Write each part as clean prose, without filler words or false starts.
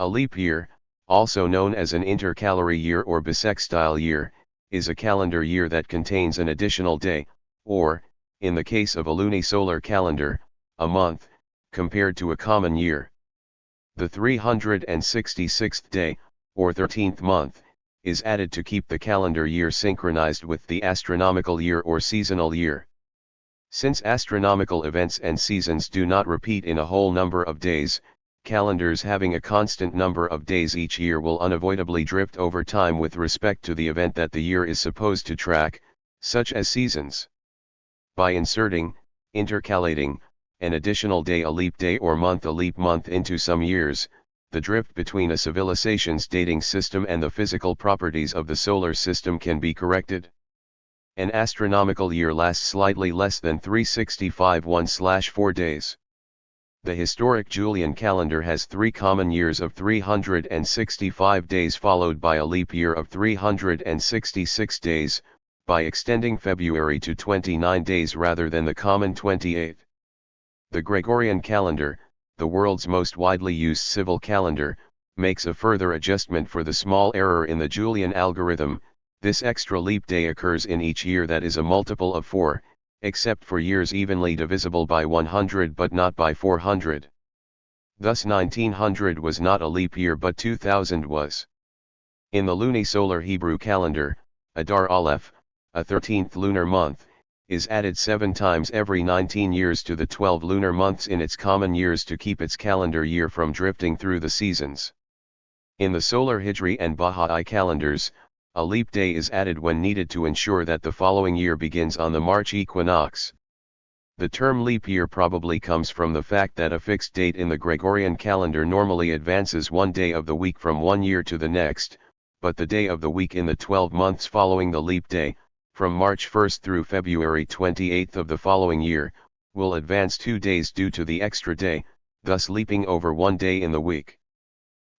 A leap year, also known as an intercalary year or bisextile year, is a calendar year that contains an additional day, or, in the case of a lunisolar calendar, a month, compared to a common year. The 366th day, or 13th month, is added to keep the calendar year synchronized with the astronomical year or seasonal year. Since astronomical events and seasons do not repeat in a whole number of days, calendars having a constant number of days each year will unavoidably drift over time with respect to the event that the year is supposed to track, such as seasons. By inserting, intercalating, an additional day, a leap day, or month, a leap month, into some years, the drift between a civilization's dating system and the physical properties of the solar system can be corrected. An astronomical year lasts slightly less than 365 1/4 days. The historic Julian calendar has 3 common years of 365 days followed by a leap year of 366 days, by extending February to 29 days rather than the common 28. The Gregorian calendar, the world's most widely used civil calendar, makes a further adjustment for the small error in the Julian algorithm. This extra leap day occurs in each year that is a multiple of 4, except for years evenly divisible by 100 but not by 400. Thus 1900 was not a leap year but 2000 was. In the lunisolar Hebrew calendar, Adar Aleph, a 13th lunar month, is added 7 times every 19 years to the 12 lunar months in its common years to keep its calendar year from drifting through the seasons. In the solar Hijri and Baha'i calendars, a leap day is added when needed to ensure that the following year begins on the March equinox. The term leap year probably comes from the fact that a fixed date in the Gregorian calendar normally advances one day of the week from one year to the next, but the day of the week in the 12 months following the leap day, from March 1st through February 28th of the following year, will advance 2 days due to the extra day, thus leaping over 1 day in the week.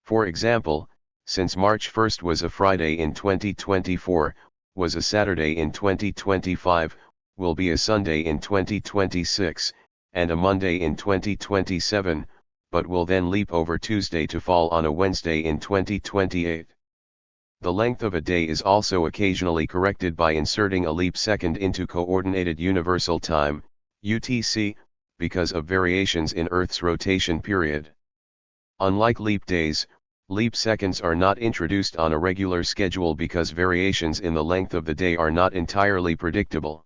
For example, since March 1st was a Friday in 2024, was a Saturday in 2025, will be a Sunday in 2026, and a Monday in 2027, but will then leap over Tuesday to fall on a Wednesday in 2028. The length of a day is also occasionally corrected by inserting a leap second into Coordinated Universal Time, UTC, because of variations in Earth's rotation period. Unlike leap days, leap seconds are not introduced on a regular schedule because variations in the length of the day are not entirely predictable.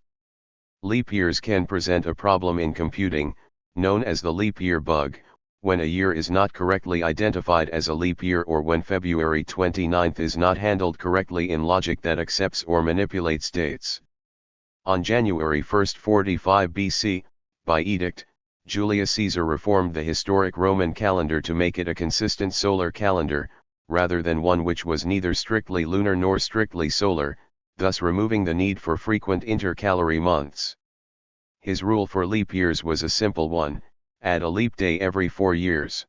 Leap years can present a problem in computing, known as the leap year bug, when a year is not correctly identified as a leap year or when February 29th is not handled correctly in logic that accepts or manipulates dates. On January 1, 45 BC, by edict, Julius Caesar reformed the historic Roman calendar to make it a consistent solar calendar, rather than one which was neither strictly lunar nor strictly solar, thus removing the need for frequent intercalary months. His rule for leap years was a simple one: add a leap day every 4 years.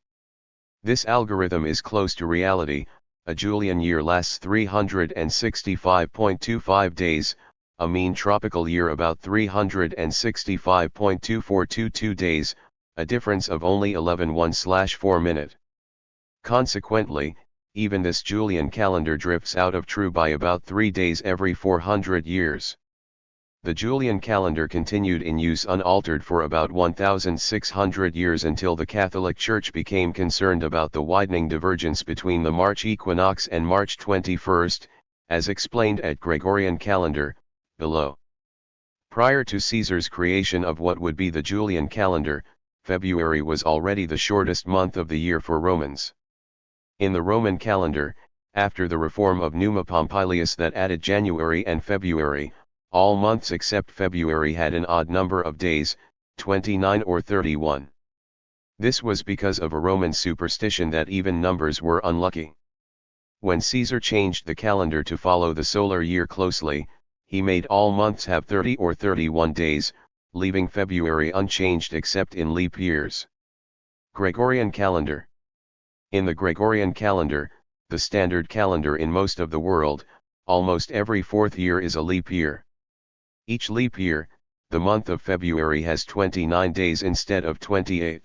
This algorithm is close to reality. A Julian year lasts 365.25 days, a mean tropical year about 365.2422 days, a difference of only 11 1/4 minute. Consequently, even this Julian calendar drifts out of true by about 3 days every 400 years. The Julian calendar continued in use unaltered for about 1,600 years until the Catholic Church became concerned about the widening divergence between the March equinox and March 21st, as explained at Gregorian calendar, below. Prior to Caesar's creation of what would be the Julian calendar, February was already the shortest month of the year for Romans. In the Roman calendar, after the reform of Numa Pompilius that added January and February, all months except February had an odd number of days, 29 or 31. This was because of a Roman superstition that even numbers were unlucky. When Caesar changed the calendar to follow the solar year closely, he made all months have 30 or 31 days, leaving February unchanged except in leap years. Gregorian calendar. In the Gregorian calendar, the standard calendar in most of the world, almost every 4th year is a leap year. Each leap year, the month of February has 29 days instead of 28.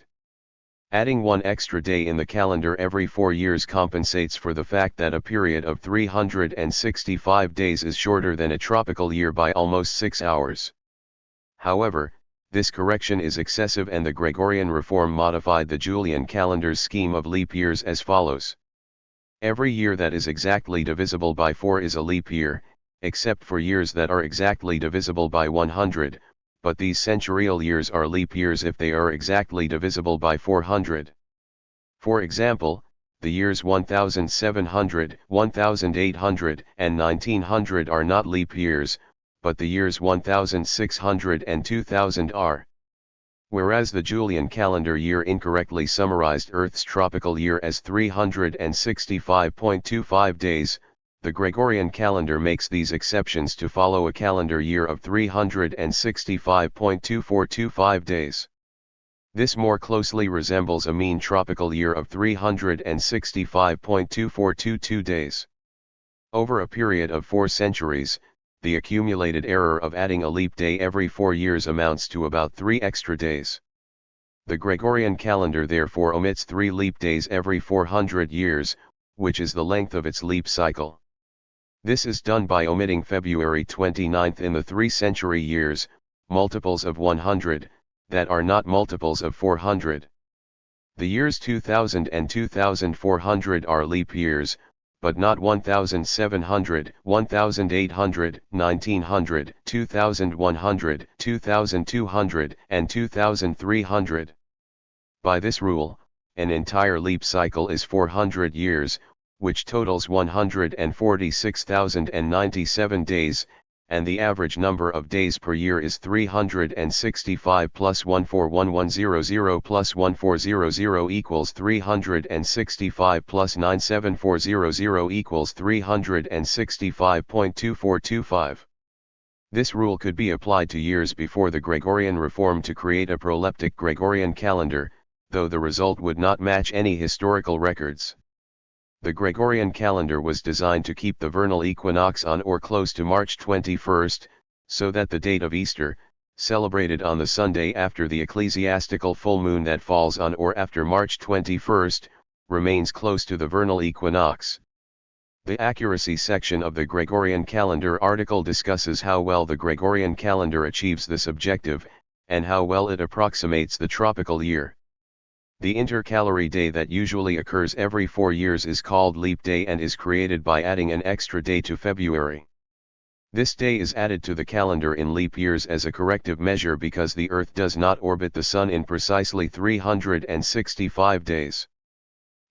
Adding one extra day in the calendar every 4 years compensates for the fact that a period of 365 days is shorter than a tropical year by almost 6 hours. However, this correction is excessive, and the Gregorian reform modified the Julian calendar's scheme of leap years as follows. Every year that is exactly divisible by 4 is a leap year, except for years that are exactly divisible by 100, but these centurial years are leap years if they are exactly divisible by 400. For example, the years 1700, 1800, and 1900 are not leap years, but the years 1600 and 2000 are. Whereas the Julian calendar year incorrectly summarized Earth's tropical year as 365.25 days, the Gregorian calendar makes these exceptions to follow a calendar year of 365.2425 days. This more closely resembles a mean tropical year of 365.2422 days. Over a period of 4 centuries, the accumulated error of adding a leap day every 4 years amounts to about 3 extra days. The Gregorian calendar therefore omits 3 leap days every 400 years, which is the length of its leap cycle. This is done by omitting February 29th in the 3 century years, multiples of 100, that are not multiples of 400. The years 2000 and 2400 are leap years, but not 1700, 1800, 1900, 2100, 2200, and 2300. By this rule, an entire leap cycle is 400 years, which totals 146,097 days, and the average number of days per year is 365 plus 141100 plus 1400 equals 365 plus 97400 equals 365.2425. This rule could be applied to years before the Gregorian reform to create a proleptic Gregorian calendar, though the result would not match any historical records. The Gregorian calendar was designed to keep the vernal equinox on or close to March 21st, so that the date of Easter, celebrated on the Sunday after the ecclesiastical full moon that falls on or after March 21st, remains close to the vernal equinox. The accuracy section of the Gregorian calendar article discusses how well the Gregorian calendar achieves this objective, and how well it approximates the tropical year. The intercalary day that usually occurs every 4 years is called leap day and is created by adding an extra day to February. This day is added to the calendar in leap years as a corrective measure because the Earth does not orbit the Sun in precisely 365 days.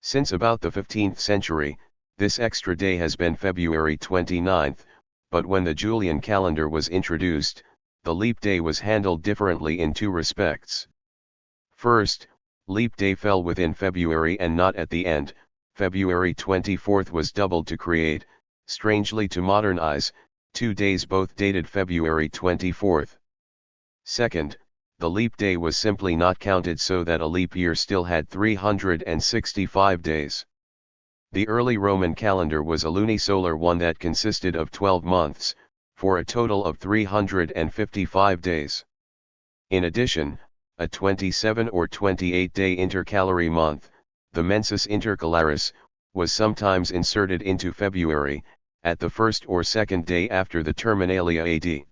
Since about the 15th century, this extra day has been February 29th, but when the Julian calendar was introduced, the leap day was handled differently in 2 respects. First, leap day fell within February and not at the end. February 24th was doubled to create, strangely to modern eyes, 2 days both dated February 24th. Second, the leap day was simply not counted so that a leap year still had 365 days. The early Roman calendar was a lunisolar one that consisted of 12 months, for a total of 355 days. In addition, a 27 or 28-day intercalary month, the mensis intercalaris, was sometimes inserted into February, at the first or second day after the terminalia AD.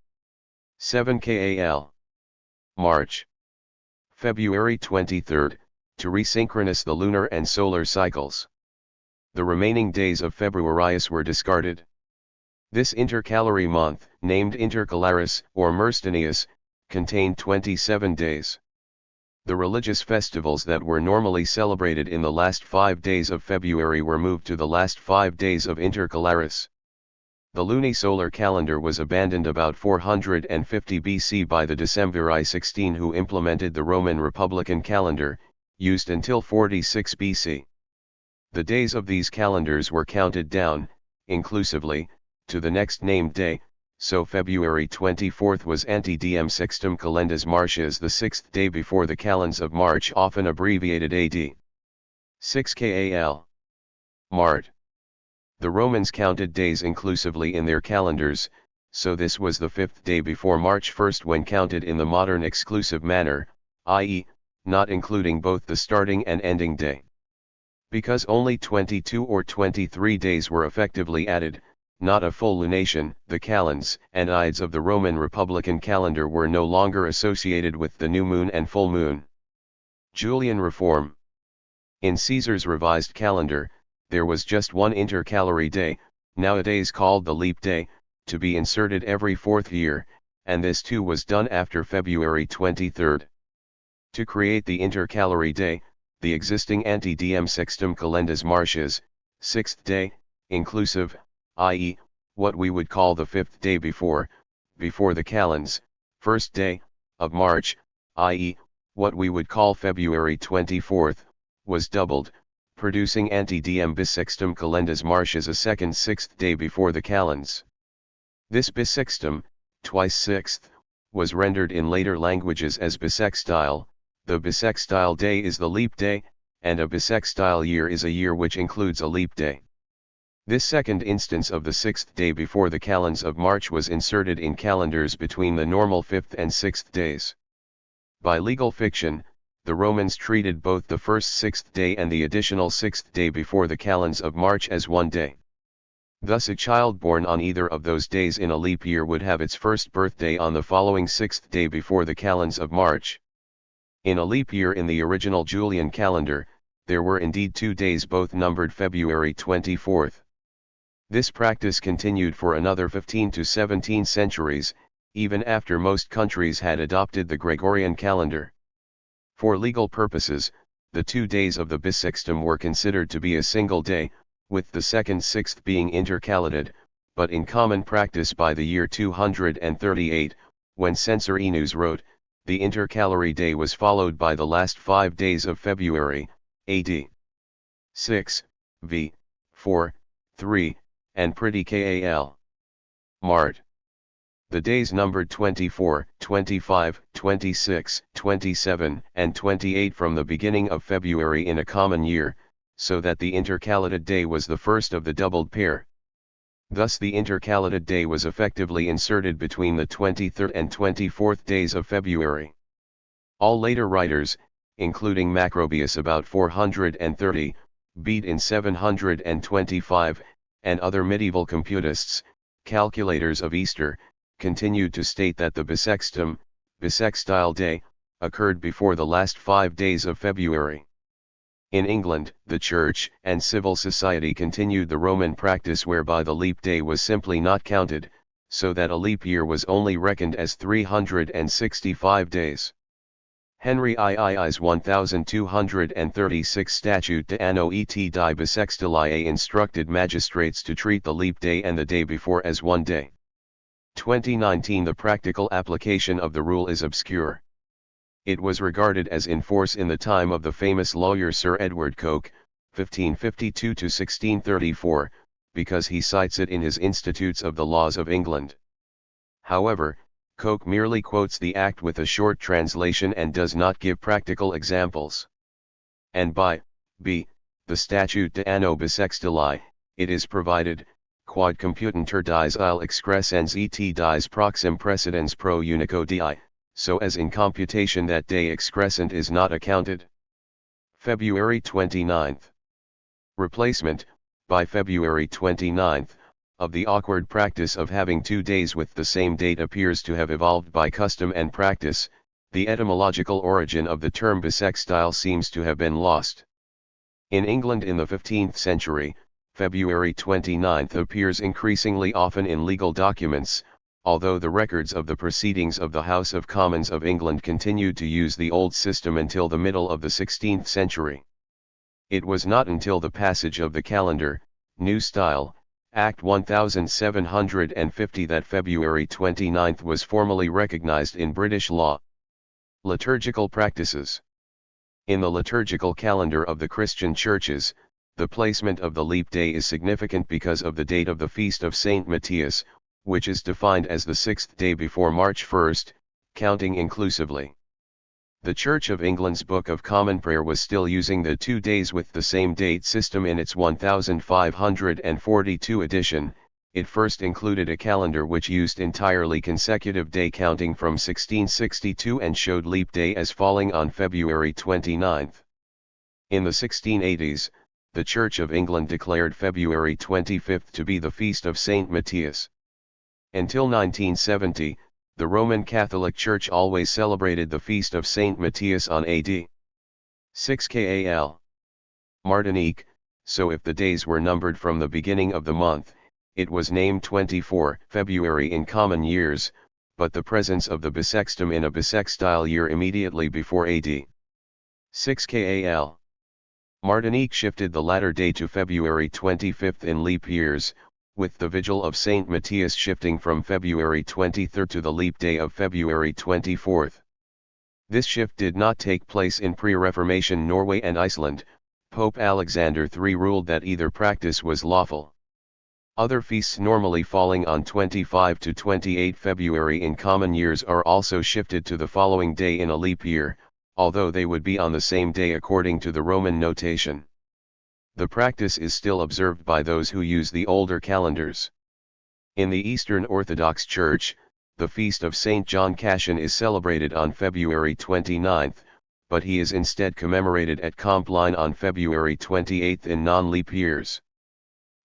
7 Kal. March. February 23, to resynchronize the lunar and solar cycles. The remaining days of Februarius were discarded. This intercalary month, named intercalaris or Merstenius, contained 27 days. The religious festivals that were normally celebrated in the last 5 days of February were moved to the last 5 days of intercalaris. The lunisolar calendar was abandoned about 450 BC by the Decemviri 16 who implemented the Roman Republican calendar, used until 46 BC. The days of these calendars were counted down, inclusively, to the next named day, so February 24th was ante diem sextum calendas Martius, the 6th day before the calends of March, often abbreviated AD. 6 Kal. Mart. The Romans counted days inclusively in their calendars, so this was the 5th day before March 1st when counted in the modern exclusive manner, i.e., not including both the starting and ending day. Because only 22 or 23 days were effectively added, not a full lunation, the calends and ides of the Roman Republican calendar were no longer associated with the new moon and full moon. Julian reform. In Caesar's revised calendar, there was just one intercalary day, nowadays called the leap day, to be inserted every fourth year, and this too was done after February 23. To create the intercalary day, the existing ante diem sextum calendus martius, sixth day, inclusive, i.e., what we would call the fifth day before the calends, first day, of March, i.e., what we would call February 24, was doubled, producing ante diem bissextum calendus martius a second sixth day before the calends. This bissextum, twice sixth, was rendered in later languages as bisextile. The bisextile day is the leap day, and a bisextile year is a year which includes a leap day. This second instance of the sixth day before the calends of March was inserted in calendars between the normal fifth and sixth days. By legal fiction, the Romans treated both the first sixth day and the additional sixth day before the calends of March as one day. Thus a child born on either of those days in a leap year would have its first birthday on the following sixth day before the calends of March. In a leap year in the original Julian calendar, there were indeed 2 days both numbered February 24. This practice continued for another 15 to 17 centuries, even after most countries had adopted the Gregorian calendar. For legal purposes, the 2 days of the bissextum were considered to be a single day, with the second sixth being intercalated, but in common practice by the year 238, when Censorinus wrote, the intercalary day was followed by the last 5 days of February, AD 6, v. 4, 3, and pretty kal. Mart. The days numbered 24, 25, 26, 27, and 28 from the beginning of February in a common year, so that the intercalated day was the first of the doubled pair. Thus the intercalated day was effectively inserted between the 23rd and 24th days of February. All later writers, including Macrobius about 430, Bede in 725, and other medieval computists, calculators of Easter, continued to state that the bissextum, bissextile day, occurred before the last 5 days of February. In England, the Church and civil society continued the Roman practice whereby the leap day was simply not counted, so that a leap year was only reckoned as 365 days. Henry II's 1236 Statute de Anno et di Bissextilie instructed magistrates to treat the leap day and the day before as one day. 2019 The practical application of the rule is obscure. It was regarded as in force in the time of the famous lawyer Sir Edward Coke, 1552 to 1634, because he cites it in his Institutes of the Laws of England. However, Coke merely quotes the Act with a short translation and does not give practical examples. And by b. the Statute de Anno Bissextilie, it is provided, quod computantur dies il excrescens et dies proxim precedens pro unico di, so as in computation that day excrescent is not accounted. February 29. Replacement, by February 29, of the awkward practice of having 2 days with the same date appears to have evolved by custom and practice. The etymological origin of the term bissextile seems to have been lost. In England in the 15th century, February 29 appears increasingly often in legal documents, although the records of the proceedings of the House of Commons of England continued to use the old system until the middle of the 16th century. It was not until the passage of the Calendar, New Style, Act 1750 that February 29 was formally recognized in British law. Liturgical practices. In the liturgical calendar of the Christian churches, the placement of the leap day is significant because of the date of the feast of Saint Matthias, which is defined as the 6th day before March 1, counting inclusively. The Church of England's Book of Common Prayer was still using the 2 days with the same date system in its 1542 edition, It first included a calendar which used entirely consecutive day counting from 1662 and showed leap day as falling on February 29. In the 1680s, the Church of England declared February 25 to be the feast of Saint Matthias. Until 1970, the Roman Catholic Church always celebrated the feast of Saint Matthias on AD 6 Kal. Martinique, so if the days were numbered from the beginning of the month, it was named 24 February in common years, but the presence of the bisextum in a bisextile year immediately before AD 6 Kal. Martinique shifted the latter day to February 25 in leap years, with the Vigil of Saint Matthias shifting from February 23 to the leap day of February 24. This shift did not take place in pre-Reformation Norway and Iceland. Pope Alexander III ruled that either practice was lawful. Other feasts normally falling on 25 to 28 February in common years are also shifted to the following day in a leap year, although they would be on the same day according to the Roman notation. The practice is still observed by those who use the older calendars. In the Eastern Orthodox Church, the feast of Saint John Cassian is celebrated on February 29, but he is instead commemorated at Compline on February 28 in non-leap years.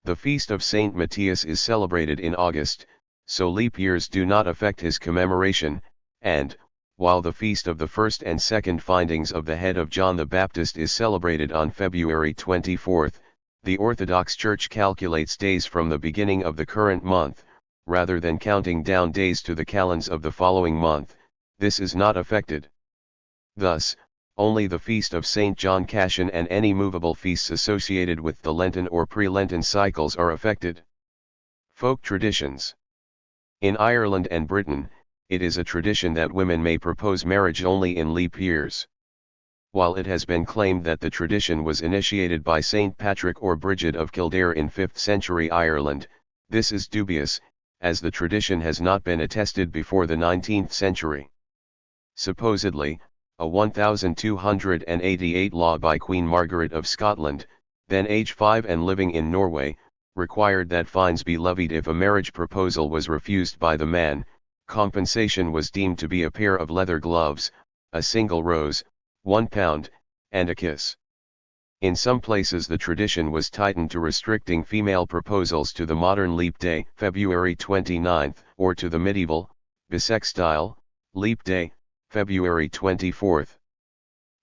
The feast of Saint Matthias is celebrated in August, so leap years do not affect his commemoration, and, while the feast of the first and second findings of the head of John the Baptist is celebrated on February 24, the Orthodox Church calculates days from the beginning of the current month, rather than counting down days to the calends of the following month. This is not affected. Thus, only the feast of St. John Cassian and any movable feasts associated with the Lenten or pre-Lenten cycles are affected. Folk traditions. In Ireland and Britain, it is a tradition that women may propose marriage only in leap years. While it has been claimed that the tradition was initiated by St. Patrick or Brigid of Kildare in 5th century Ireland, this is dubious, as the tradition has not been attested before the 19th century. Supposedly, a 1288 law by Queen Margaret of Scotland, then age 5 and living in Norway, required that fines be levied if a marriage proposal was refused by the man. Compensation was deemed to be a pair of leather gloves, a single rose, £1, and a kiss. In some places the tradition was tightened to restricting female proposals to the modern leap day, February 29, or to the medieval, bisextile, leap day, February 24.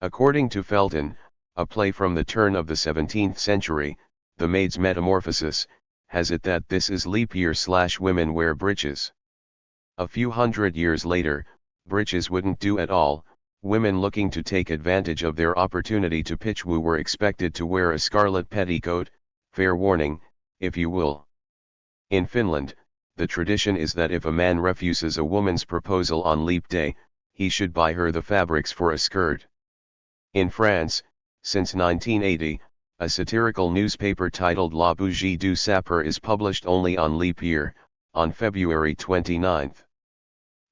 According to Felton, a play from the turn of the 17th century, The Maid's Metamorphosis, has it that this is leap year/women wear breeches. A few hundred years later, breeches wouldn't do at all. Women looking to take advantage of their opportunity to pitch woo were expected to wear a scarlet petticoat, fair warning, if you will. In Finland, the tradition is that if a man refuses a woman's proposal on leap day, he should buy her the fabrics for a skirt. In France, since 1980, a satirical newspaper titled La Bougie du Sapeur is published only on leap year, on February 29.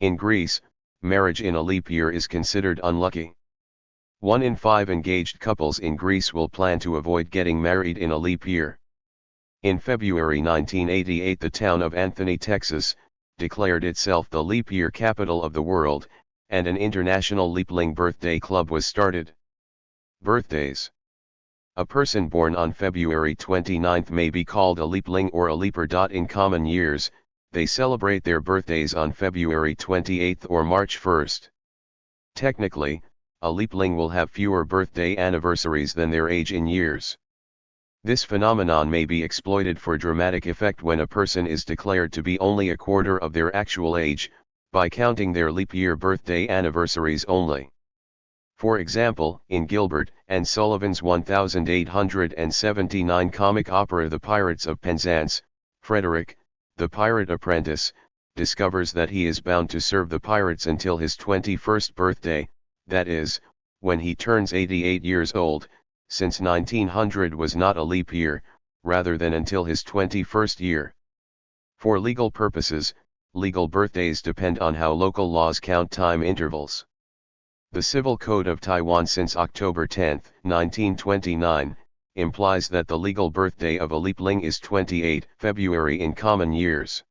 In Greece, marriage in a leap year is considered unlucky. 1 in 5 engaged couples in Greece will plan to avoid getting married in a leap year. In February 1988, the town of Anthony, Texas, declared itself the leap year capital of the world, and an international Leapling birthday club was started. Birthdays. A person born on February 29 may be called a leapling or a leaper. In common years, they celebrate their birthdays on February 28 or March 1. Technically, a leapling will have fewer birthday anniversaries than their age in years. This phenomenon may be exploited for dramatic effect when a person is declared to be only a quarter of their actual age, by counting their leap year birthday anniversaries only. For example, in Gilbert and Sullivan's 1879 comic opera The Pirates of Penzance, Frederick, the pirate apprentice, discovers that he is bound to serve the pirates until his 21st birthday, that is, when he turns 88 years old, since 1900 was not a leap year, rather than until his 21st year. For legal purposes, legal birthdays depend on how local laws count time intervals. The Civil Code of Taiwan since October 10, 1929, implies that the legal birthday of a leapling is 28 February in common years.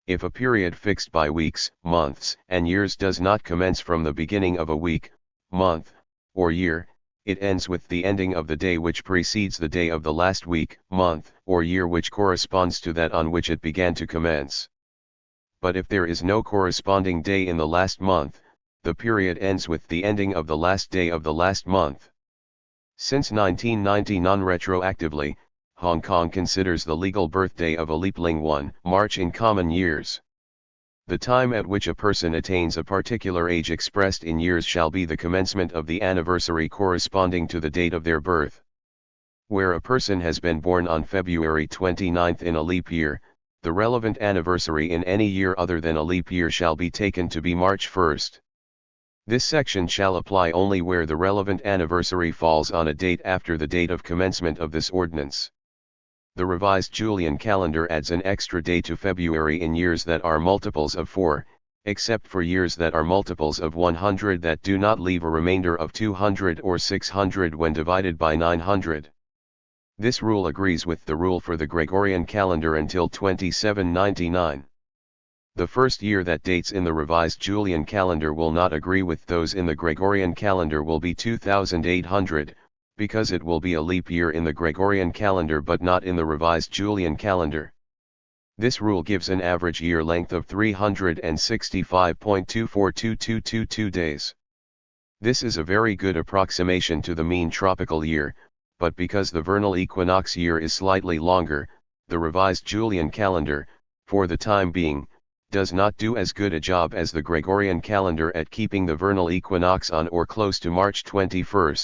If a period fixed by weeks, months, and years does not commence from the beginning of a week, month, or year, it ends with the ending of the day which precedes the day of the last week, month, or year which corresponds to that on which it began to commence. But if there is no corresponding day in the last month, the period ends with the ending of the last day of the last month. Since 1990 non-retroactively, Hong Kong considers the legal birthday of a leapling 1 March in common years. The time at which a person attains a particular age expressed in years shall be the commencement of the anniversary corresponding to the date of their birth. Where a person has been born on February 29 in a leap year, the relevant anniversary in any year other than a leap year shall be taken to be March 1. This section shall apply only where the relevant anniversary falls on a date after the date of commencement of this ordinance. The revised Julian calendar adds an extra day to February in years that are multiples of 4, except for years that are multiples of 100 that do not leave a remainder of 200 or 600 when divided by 900. This rule agrees with the rule for the Gregorian calendar until 2799. The first year that dates in the revised Julian calendar will not agree with those in the Gregorian calendar will be 2800, because it will be a leap year in the Gregorian calendar but not in the revised Julian calendar. This rule gives an average year length of 365.242222 days. This is a very good approximation to the mean tropical year, but because the vernal equinox year is slightly longer, the revised Julian calendar, for the time being, does not do as good a job as the Gregorian calendar at keeping the vernal equinox on or close to March 21.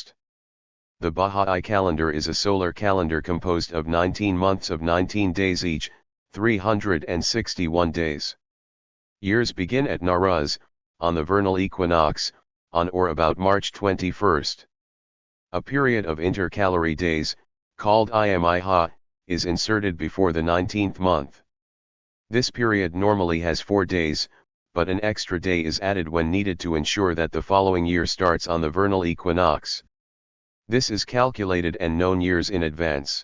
The Bahá'í calendar is a solar calendar composed of 19 months of 19 days each, 361 days. Years begin at Nowruz, on the vernal equinox, on or about March 21. A period of intercalary days, called Imih, is inserted before the 19th month. This period normally has 4 days, but an extra day is added when needed to ensure that the following year starts on the vernal equinox. This is calculated and known years in advance.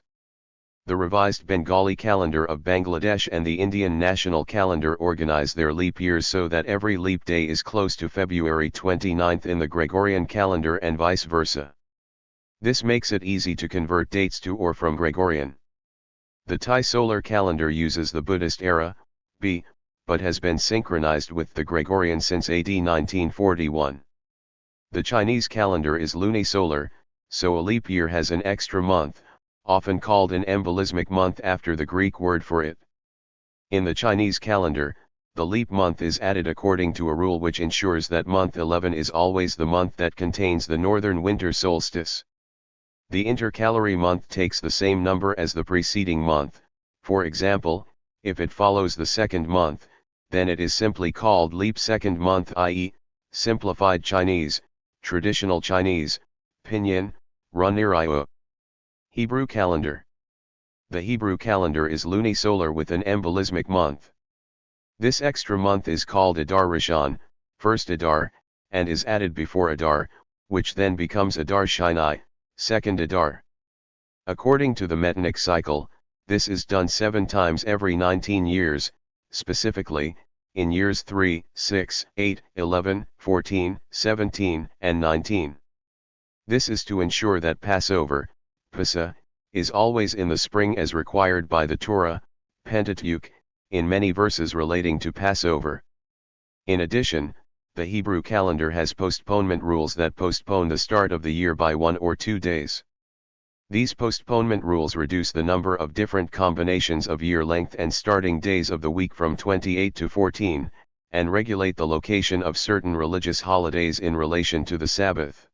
The revised Bengali calendar of Bangladesh and the Indian national calendar organize their leap years so that every leap day is close to February 29 in the Gregorian calendar and vice versa. This makes it easy to convert dates to or from Gregorian. The Thai solar calendar uses the Buddhist era, B, but has been synchronized with the Gregorian since AD 1941. The Chinese calendar is lunisolar, so a leap year has an extra month, often called an embolismic month after the Greek word for it. In the Chinese calendar, the leap month is added according to a rule which ensures that month 11 is always the month that contains the northern winter solstice. The intercalary month takes the same number as the preceding month. For example, if it follows the second month, then it is simply called leap second month, i.e., simplified Chinese, traditional Chinese, pinyin, Runiriu. Hebrew calendar. The Hebrew calendar is lunisolar with an embolismic month. This extra month is called Adar Rishon, first Adar, and is added before Adar, which then becomes Adar Shini, second Adar. According to the Metinic cycle, this is done 7 times every 19 years, specifically, in years 3, 6, 8, 11, 14, 17, and 19. This is to ensure that Passover, Pesach, is always in the spring as required by the Torah, Pentateuch, in many verses relating to Passover. In addition, the Hebrew calendar has postponement rules that postpone the start of the year by 1 or 2 days. These postponement rules reduce the number of different combinations of year length and starting days of the week from 28 to 14, and regulate the location of certain religious holidays in relation to the Sabbath.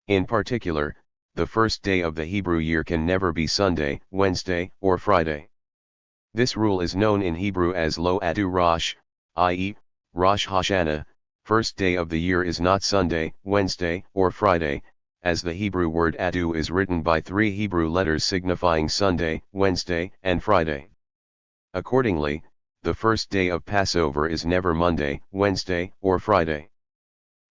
In particular, the first day of the Hebrew year can never be Sunday, Wednesday, or Friday. This rule is known in Hebrew as Lo Adu Rosh, i.e., Rosh Hashanah. First day of the year is not Sunday, Wednesday, or Friday, as the Hebrew word Adu is written by 3 Hebrew letters signifying Sunday, Wednesday, and Friday. Accordingly, the first day of Passover is never Monday, Wednesday, or Friday.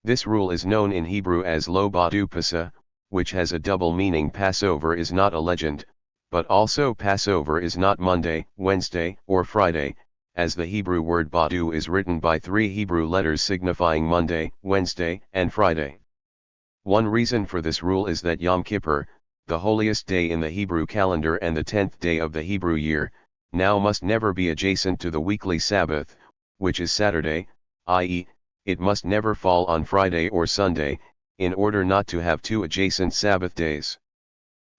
This rule is known in Hebrew as Lo Badu Pesach, which has a double meaning. Passover is not a legend, but also Passover is not Monday, Wednesday, or Friday, as the Hebrew word Badu is written by 3 Hebrew letters signifying Monday, Wednesday, and Friday. One reason for this rule is that Yom Kippur, the holiest day in the Hebrew calendar and the 10th day of the Hebrew year, now must never be adjacent to the weekly Sabbath, which is Saturday, i.e., it must never fall on Friday or Sunday, in order not to have 2 adjacent Sabbath days.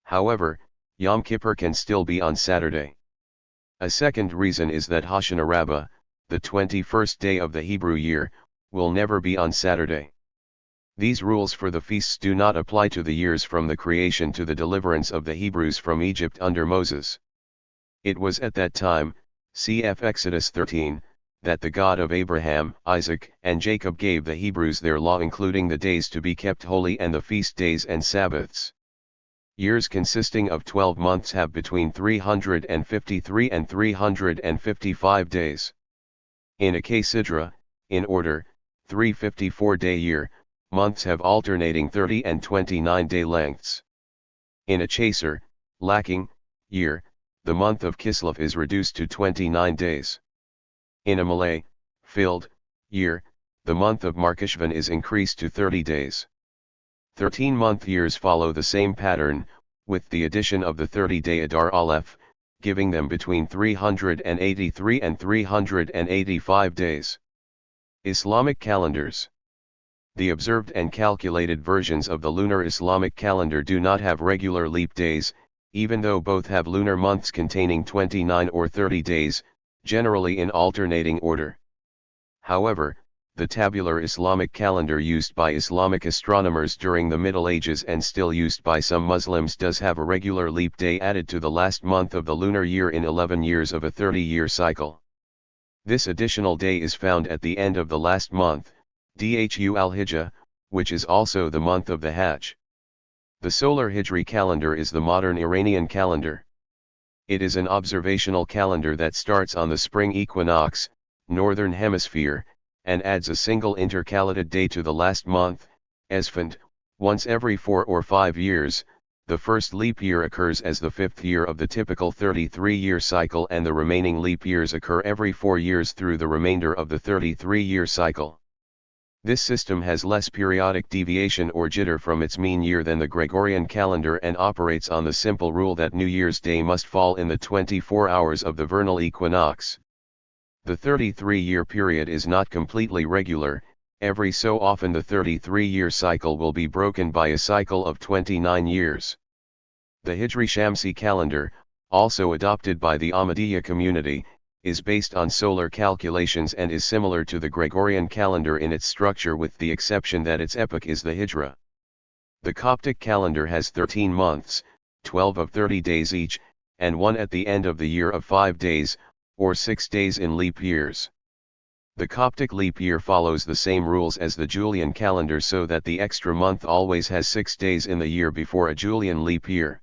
However, Yom Kippur can still be on Saturday. A second reason is that Hoshana Rabbah, the 21st day of the Hebrew year, will never be on Saturday. These rules for the feasts do not apply to the years from the creation to the deliverance of the Hebrews from Egypt under Moses. It was at that time, cf. Exodus 13, that the God of Abraham, Isaac, and Jacob gave the Hebrews their law, including the days to be kept holy and the feast days and Sabbaths. Years consisting of 12 months have between 353 and 355 days. In a Sidra, in order, 354-day year, months have alternating 30 and 29-day lengths. In a Chaser, lacking, year, the month of Kislev is reduced to 29 days. In a Malay, filled, year, the month of Markashvan is increased to 30 days. 13-month years follow the same pattern, with the addition of the 30-day Adar Aleph, giving them between 383 and 385 days. Islamic calendars. The observed and calculated versions of the lunar Islamic calendar do not have regular leap days, even though both have lunar months containing 29 or 30 days, generally in alternating order. However, the tabular Islamic calendar used by Islamic astronomers during the Middle Ages and still used by some Muslims does have a regular leap day added to the last month of the lunar year in 11 years of a 30-year cycle. This additional day is found at the end of the last month, Dhu al-Hijjah, which is also the month of the Hajj. The solar Hijri calendar is the modern Iranian calendar. It is an observational calendar that starts on the spring equinox, northern hemisphere, and adds a single intercalated day to the last month, Esfand, once every 4 or 5 years. The first leap year occurs as the 5th year of the typical 33-year cycle, and the remaining leap years occur every 4 years through the remainder of the 33-year cycle. This system has less periodic deviation or jitter from its mean year than the Gregorian calendar and operates on the simple rule that New Year's Day must fall in the 24 hours of the vernal equinox. The 33-year period is not completely regular. Every so often the 33-year cycle will be broken by a cycle of 29 years. The Hijri Shamsi calendar, also adopted by the Ahmadiyya community, is based on solar calculations and is similar to the Gregorian calendar in its structure, with the exception that its epoch is the Hijra. The Coptic calendar has 13 months, 12 of 30 days each, and one at the end of the year of 5 days, or 6 days in leap years. The Coptic leap year follows the same rules as the Julian calendar, so that the extra month always has 6 days in the year before a Julian leap year.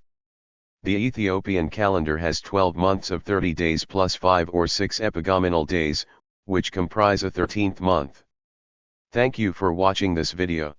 The Ethiopian calendar has 12 months of 30 days plus 5 or 6 epigomenal days, which comprise a 13th month. Thank you for watching this video.